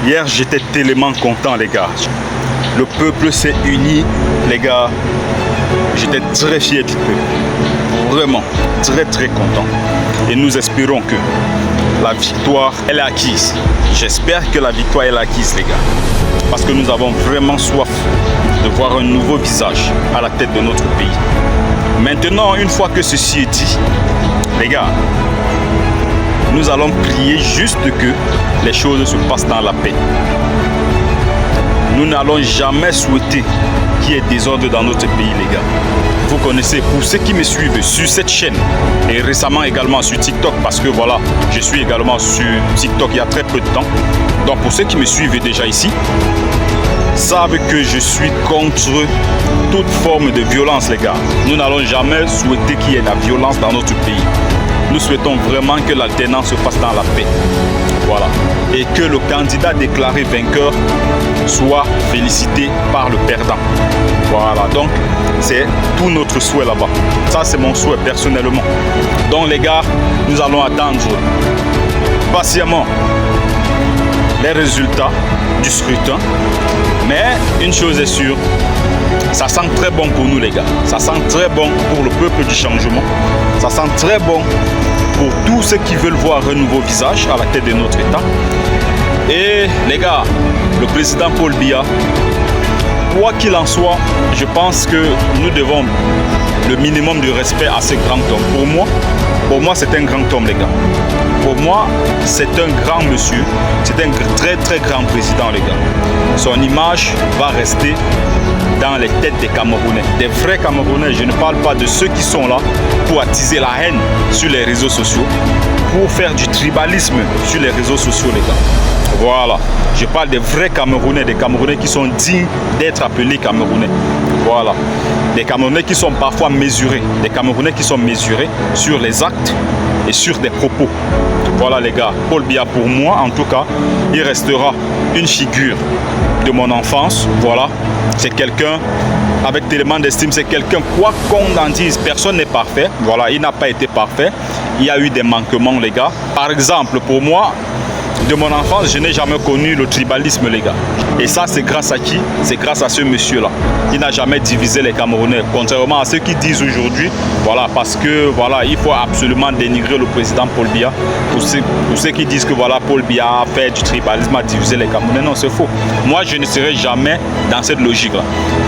Hier, j'étais tellement content, les gars. Le peuple s'est uni, les gars. J'étais très fier du peuple. Vraiment, très très content. Et nous espérons que la victoire, elle est acquise. J'espère que la victoire est acquise, les gars. Parce que nous avons vraiment soif de voir un nouveau visage à la tête de notre pays. Maintenant, une fois que ceci est dit, les gars, nous allons prier juste que les choses se passent dans la paix. Nous n'allons jamais souhaiter qu'il y ait désordre dans notre pays, les gars. Vous connaissez, pour ceux qui me suivent sur cette chaîne et récemment également sur TikTok, parce que voilà, je suis également sur TikTok il y a très peu de temps. Donc pour ceux qui me suivent déjà ici, savent que je suis contre toute forme de violence, les gars. Nous n'allons jamais souhaiter qu'il y ait de la violence dans notre pays. Nous souhaitons vraiment que l'alternance se fasse dans la paix. Voilà. Et que le candidat déclaré vainqueur soit félicité par le perdant. Voilà. Donc, c'est tout notre souhait là-bas. Ça, c'est mon souhait personnellement. Donc, les gars, nous allons attendre patiemment les résultats du scrutin. Mais une chose est sûre, ça sent très bon pour nous, les gars. Ça sent très bon pour le peuple du changement. Ça sent très bon pour tous ceux qui veulent voir un nouveau visage à la tête de notre État. Et les gars, le président Paul Biya, quoi qu'il en soit, je pense que nous devons le minimum de respect à ce grand homme. Pour moi, c'est un grand homme, les gars. Pour moi, c'est un grand monsieur. C'est un très très grand président, les gars. Son image va rester dans les têtes des Camerounais, des vrais Camerounais. Je ne parle pas de ceux qui sont là pour attiser la haine sur les réseaux sociaux, pour faire du tribalisme sur les réseaux sociaux, les gars. Voilà, je parle des vrais Camerounais, des Camerounais qui sont dignes d'être appelés Camerounais. Voilà, des Camerounais qui sont parfois mesurés, des Camerounais qui sont mesurés sur les actes et sur des propos. Voilà les gars, Paul Biya pour moi en tout cas, il restera une figure de mon enfance. Voilà, c'est quelqu'un avec tellement d'estime, c'est quelqu'un, quoi qu'on en dise, personne n'est parfait. Voilà, il n'a pas été parfait, il y a eu des manquements, les gars. Par exemple, pour moi, de mon enfance, je n'ai jamais connu le tribalisme, les gars. Et ça, c'est grâce à qui? C'est grâce à ce monsieur-là. Il n'a jamais divisé les Camerounais, contrairement à ceux qui disent aujourd'hui, voilà, parce que voilà, il faut absolument dénigrer le président Paul Biya. Pour ceux qui disent que voilà, Paul Biya a fait du tribalisme, a divisé les Camerounais, non, c'est faux. Moi, je ne serai jamais dans cette logique-là.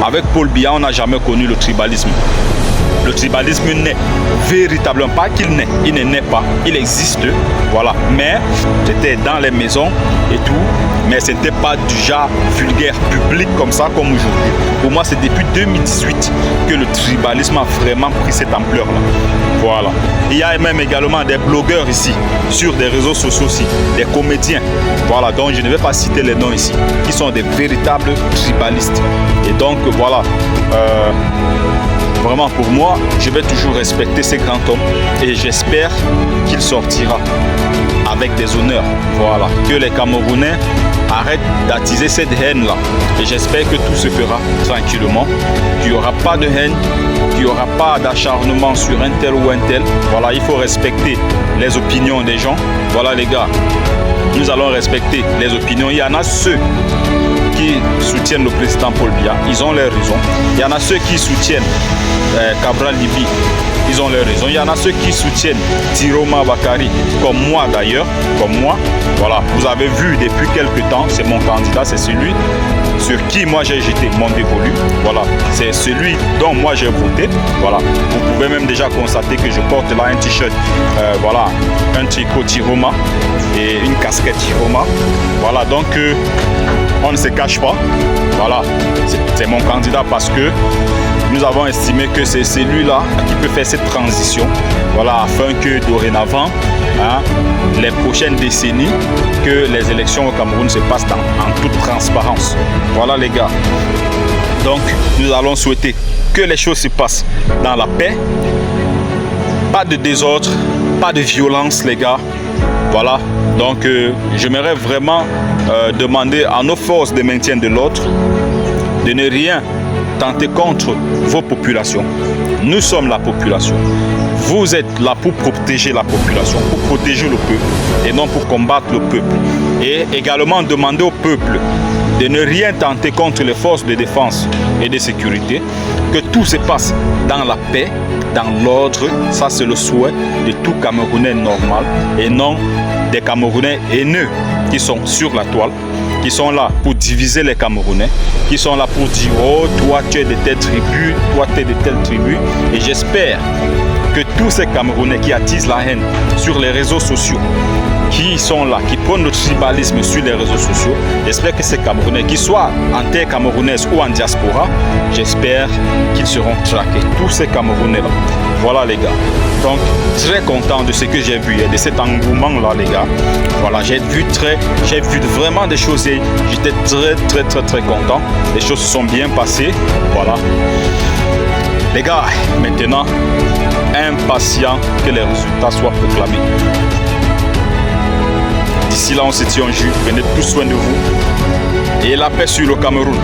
Avec Paul Biya, on n'a jamais connu le tribalisme. Le tribalisme naît véritablement, pas qu'il naît, il ne naît pas, il existe, voilà. Mais c'était dans les maisons et tout, mais ce n'était pas du genre vulgaire public comme ça, comme aujourd'hui. Pour moi, c'est depuis 2018 que le tribalisme a vraiment pris cette ampleur-là. Voilà. Il y a même également des blogueurs ici, sur des réseaux sociaux aussi, des comédiens, voilà, donc je ne vais pas citer les noms ici, qui sont des véritables tribalistes. Et donc, voilà. Vraiment pour moi, je vais toujours respecter ces grands hommes et j'espère qu'il sortira avec des honneurs. Voilà, que les Camerounais arrêtent d'attiser cette haine-là. Et j'espère que tout se fera tranquillement, qu'il n'y aura pas de haine, qu'il n'y aura pas d'acharnement sur un tel ou un tel. Voilà, il faut respecter les opinions des gens. Voilà les gars, nous allons respecter les opinions. Il y en a ceux qui soutiennent le président Paul Biya, ils ont leurs raisons. Il y en a ceux qui soutiennent Cabral Libi, ils ont leurs raisons. Il y en a ceux qui soutiennent Tiroma Bakari, comme moi d'ailleurs, comme moi. Voilà, vous avez vu depuis quelques temps, c'est mon candidat, c'est celui sur qui moi j'ai jeté mon dévolu. Voilà, c'est celui dont moi j'ai voté. Voilà, vous pouvez même déjà constater que je porte là un t-shirt, voilà, un tricot Tiroma et une casquette Tiroma. Voilà, donc on ne se cache pas. Voilà, c'est mon candidat parce que nous avons estimé que c'est celui-là qui peut faire cette transition. Voilà, afin que dorénavant, les prochaines décennies, que les élections au Cameroun se passent en toute transparence. Voilà les gars. Donc, nous allons souhaiter que les choses se passent dans la paix. Pas de désordre, pas de violence les gars. Voilà, donc j'aimerais vraiment demander à nos forces de maintien de l'ordre de ne rien tenter contre vos populations. Nous sommes la population. Vous êtes là pour protéger la population, pour protéger le peuple et non pour combattre le peuple. et également demander au peuple de ne rien tenter contre les forces de défense et de sécurité, que tout se passe dans la paix, dans l'ordre. Ça, c'est le souhait de tout Camerounais normal et non des Camerounais haineux qui sont sur la toile, qui sont là pour diviser les Camerounais, qui sont là pour dire « Oh, toi, tu es de telle tribu, toi, tu es de telle tribu. » Et j'espère que tous ces Camerounais qui attisent la haine sur les réseaux sociaux, qui sont là, qui prennent le tribalisme sur les réseaux sociaux, j'espère que ces Camerounais, qu'ils soient en terre camerounaise ou en diaspora, j'espère qu'ils seront traqués, tous ces Camerounais-là. Voilà les gars. Donc, très content de ce que j'ai vu, de cet engouement-là, les gars. Voilà, j'ai vu vraiment des choses et j'étais très content. Les choses se sont bien passées. Voilà. Les gars, maintenant, impatient que les résultats soient proclamés. D'ici là, on se tient en jus. Prenez tout soin de vous. Et la paix sur le Cameroun.